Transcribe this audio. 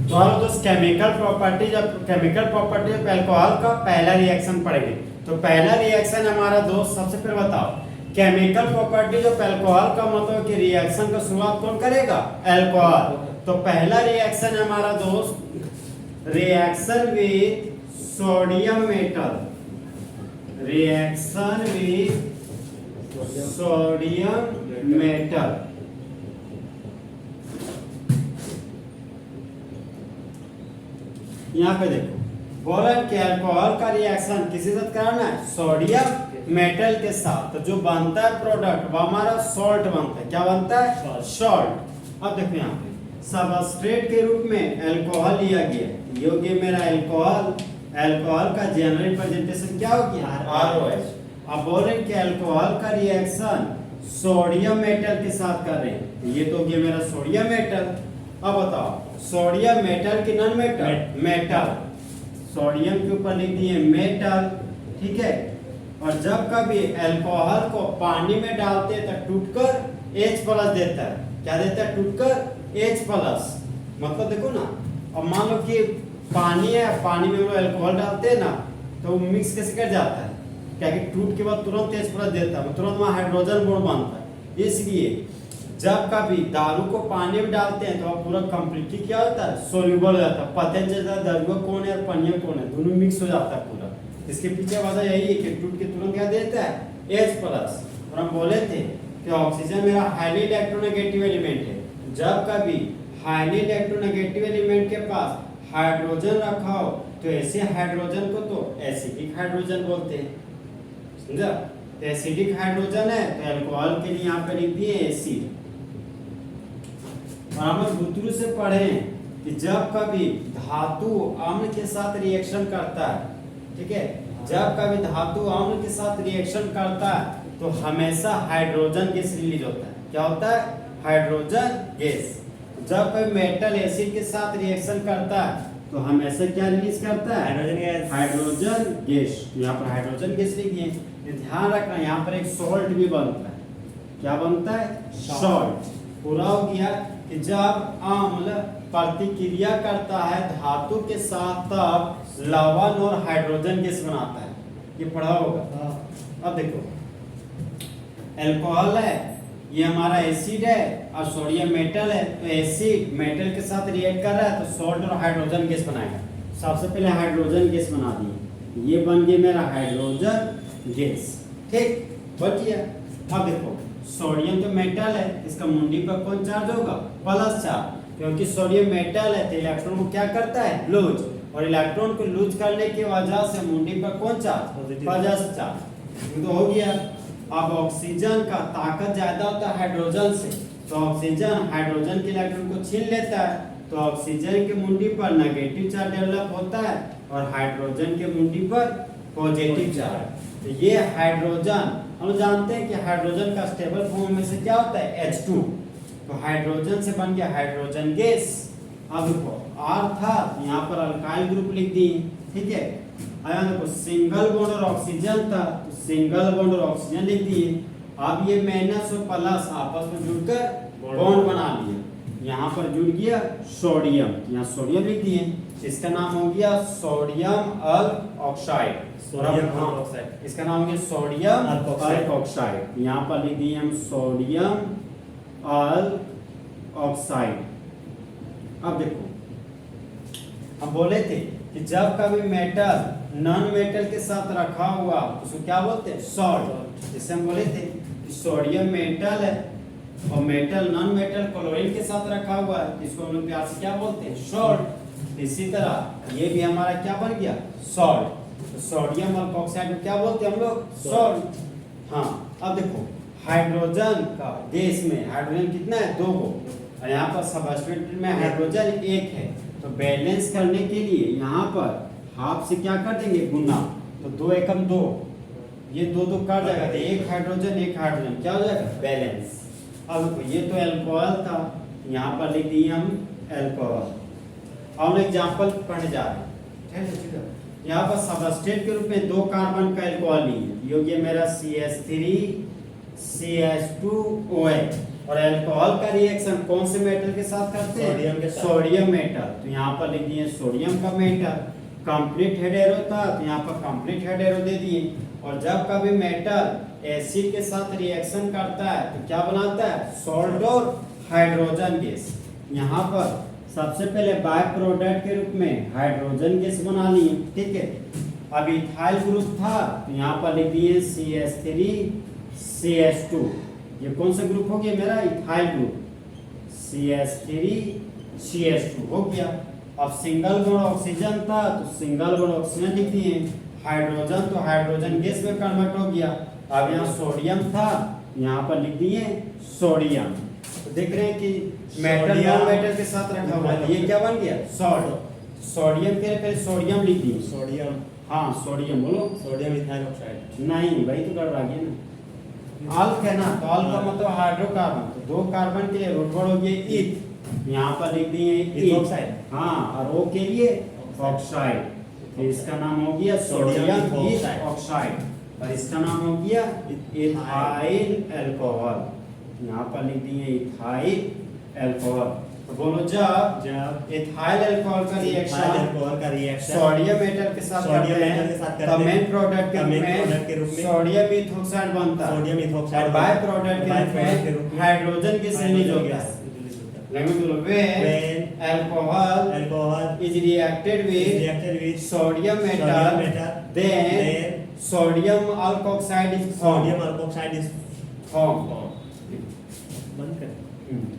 तो हम दोस्त केमिकल प्रॉपर्टीज ऑफ अल्कोहल का पहला रिएक्शन पढ़ेंगे। तो पहला रिएक्शन हमारा दोस्त, सबसे पहले बताओ केमिकल प्रॉपर्टीज ऑफ अल्कोहल का मतलब कि रिएक्शन का शुरुआत कौन करेगा? अल्कोहल। तो पहला रिएक्शन हमारा दोस्त reaction with sodium metal, reaction with sodium metal. यहाँ पे देखो बोला कि अल्कोहल का रिएक्शन किसी साथ कराना है? सोडियम मेटल के साथ। तो जो बनता है प्रोडक्ट वो हमारा सॉल्ट बनता है। क्या बनता है? सॉल्ट। अब देखो यहाँ पे सबस्ट्रेट के रूप में अल्कोहल लिया गया, ये हो गया मेरा अल्कोहल। अल्कोहल का जनरल प्रेजेंटेशन क्या हो गया? ROH। अब बोल रहे हैं कि अल्कोहल का रिएक्शन सोडियम मेटल के साथ कर रहे हैं, ये तो हो गया मेरा सोडियम मेटल। अब बताओ सोडियम मेटल की नॉन मेटल? मेटल। सोडियम के ऊपर लिख दिए मेटल, ठीक है। और जब कभी अल्कोहल को पानी में डालते हैं तो टूटकर H+ देता है। क्या देता है? टूटकर H+। मतलब देखो ना, अब मान लो कि पानी है, पानी में वो अल्कोहल डालते हैं ना तो वो मिक्स कैसे कर जाता है? क्या कि टूट के बाद तुरंत H+ देता है, तुरंत वहाँ हाइड्रोजन बॉन्ड बनता है। इसलिए जब कभी दारू को पानी में डालते हैं तो पूरा कंप्लीटली क्या होता है? सोल्यूबल हो जाता है। पता नहीं चलता दारू कौन है और पनिया कौन है, दोनों मिक्स हो जाता है पूरा। इसके पीछे वजह यही है कि टूट के तुरंत क्या देता है? H+। और हम बोले थे कि ऑक्सीजन मेरा हाईली इलेक्ट्रोनेगेटिव एलिमेंट है। जब कभी हाईली इलेक्ट्रोनेगेटिव एलिमेंट के पास हाइड्रोजन रखा हो तो ऐसे हाइड्रोजन को तो एसिडिक हाइड्रोजन बोलते हैं, समझा? तो एसिडिक हाइड्रोजन है तो अल्कोहल के लिए यहाँ पे लिख दिए एसिड। और हम बुतरू से पढ़े कि जब कभी धातु अम्ल के साथ रिएक्शन करता है, ठीक है, जब कभी धातु अम्ल के साथ रिएक्शन करता है तो हमेशा हाइड्रोजन गैस रिलीज होता है। क्या होता है? Hydrogen gas. जब कोई मेटल एसिड के साथ रिएक्शन करता है तो हमेशा क्या रिलीज करता है? Hydrogen gas. Hydrogen gas. यहाँ पर हाइड्रोजन गैस लिखिए। ध्यान रखना यहाँ पर एक सॉल्ट भी बनता है। क्या बनता है? सॉल्ट। पूरा हो गया कि जब अम्ल प्रतिक्रिया करता है धातु के साथ तब लवण और हाइड्रोजन गैस बनाता है। ये पढ़ा होगा। अब देखो अल्कोहल है, ये हमारा एसिड है और सोडियम मेटल है। तो एसिड मेटल के साथ रिएक्ट कर रहा है तो सॉल्ट और हाइड्रोजन गैस बनाएगा। सबसे पहले हाइड्रोजन गैस बना दिए, ये बन गया मेरा हाइड्रोजन गैस, ठीक, बच गया। अब देखो सोडियम तो मेटल है, इसका मुंडी पर कौन चार्ज होगा? Plus charge. क्योंकि सोडियम मेटल है तो इलेक्ट्रॉन को क्या करता है? लूज। और इलेक्ट्रॉन को लूज करने की वजह से मुंडी पर कौन चार्ज? Positive charge. तो हो गया। अब ऑक्सीजन का ताकत ज्यादा होता है हाइड्रोजन से, तो ऑक्सीजन हाइड्रोजन के इलेक्ट्रॉन को छीन लेता है, तो ऑक्सीजन के मुंडी पर नेगेटिव चार्ज डेवलप होता है और हाइड्रोजन के मुंडी पर पॉजिटिव चार्ज। तो ये हाइड्रोजन, हम जानते हैं कि हाइड्रोजन का स्टेबल फॉर्म में से क्या होता है? H2। तो हाइड्रोजन से बन गया हाइड्रोजन गैस। अब देखो R था, यहाँ पर अल्काइल ग्रुप लिख दी, ठीक है। आया देखो सिंगल बॉन्ड और ऑक्सीजन था तो सिंगल बॉन्ड और ऑक्सीजन लिख दिए। अब ये माइनस और प्लस आपस में जुड़कर बॉन्ड बना लिया। यहाँ पर जुड़ गया सोडियम, यहाँ सोडियम लिख दिए। इसका नाम हो गया सोडियम ऑक्साइड। इसका नाम हो गया सोडियम ऑक्साइड। यहाँ पर लिख दिए हम सोडियम ऑक्साइड। अब देखो हम बोले थे कि जब कभी मेटल नॉन मेटल के साथ रखा हुआ उसको क्या बोलते हैं? सॉल्ट। जैसे हम बोले थे कि सोडियम मेटल है और मेटल नॉन मेटल क्लोरीन के साथ रखा हुआ है, इसको हम लोग प्यार से क्या बोलते हैं? सॉल्ट। इसी तरह ये भी हमारा क्या बन गया? सॉल्ट। तो सोडियम ऑक्साइड को क्या बोलते हैं हम लोग? सॉल्ट। हाँ, अब देखो हाइड्रोजन का गैस में हाइड्रोजन कितना है? 2 को, और यहाँ पर सबस्ट्रेट में हाइड्रोजन 1 है। तो बैलेंस करने के लिए यहाँ पर हाफ से क्या कर देंगे? गुना। तो 2 एकम 2, ये 2 2 कट जाएगा तो 1 हाइड्रोजन 1 हाइड्रोजन क्या हो जाएगा? बैलेंस। अब देखो ये तो अल्कोहल था, यहाँ पर लिख दिए हम अल्कोहल। अब हम एग्जाम्पल पढ़ने जा रहे हैं, ठीक है। यहाँ पर सबस्ट्रेट के रूप में 2 कार्बन का अल्कोहल लिए, ये हो गया मेरा CH3 CH2OH। और अल्कोहल का रिएक्शन कौन से मेटल के साथ करते हैं? सोडियम के साथ। Sodium metal. तो यहाँ पर लिख दिए सोडियम का मेटल। कंप्लीट हेड एरो था तो यहाँ पर कंप्लीट हेड एरो दे दिए। और जब कभी मेटल एसिड के साथ रिएक्शन करता है तो क्या बनाता है? सॉल्ट और हाइड्रोजन गैस। यहाँ पर सबसे पहले बाय प्रोडक्ट के रूप में हाइड्रोजन गैस बना लिए, ठीक है। अब इथाइल ग्रुप था तो यहाँ पर लिख दिए CH3 CH2। ये कौन सा ग्रुप हो गया मेरा? Ethyl group. CH3 CH2 हो गया। अब सिंगल बॉन्ड ऑक्सीजन था तो सिंगल बॉन्ड ऑक्सीजन लिख दिए। हाइड्रोजन तो हाइड्रोजन गैस में कन्वर्ट हो गया। अब यहाँ सोडियम था, यहाँ पर लिख दिए सोडियम। तो देख रहे हैं कि मेटल नॉन मेटल के साथ रखा हुआ है। ये क्या बन गया? सॉल्ट। सोडियम के पहले सोडियम लिख दिए। सोडियम, हाँ सोडियम बोलो। Sodium ethyl oxide. नहीं भाई तो गड़बड़ा गया ना। अल्क है ना, तो अल्क का मतलब हाइड्रोकार्बन। तो दो कार्बन के लिए रूट वर्ड हो गया ईथ। यहाँ पर लिख दिए ईथ ऑक्साइड। हाँ, और ओ के लिए ऑक्साइड। तो इसका नाम हो गया सोडियम ईथ ऑक्साइड और इसका नाम हो गया इथाइल अल्कोहल। यहाँ पर लिख दिए इथाइल अल्कोहल। तो बोलो जब इथाइल अल्कोहल का रिएक्शन सोडियम मेटल के साथ करते हैं तो मेन प्रोडक्ट के रूप में सोडियम इथॉक्साइड बनता है। सोडियम इथॉक्साइड और बाय प्रोडक्ट के रूप में हाइड्रोजन गैस रिलीज होता है। Let me do when alcohol is reacted with sodium metal, then sodium alkoxide is formed. Sodium alkoxide is Formed. बंद कर।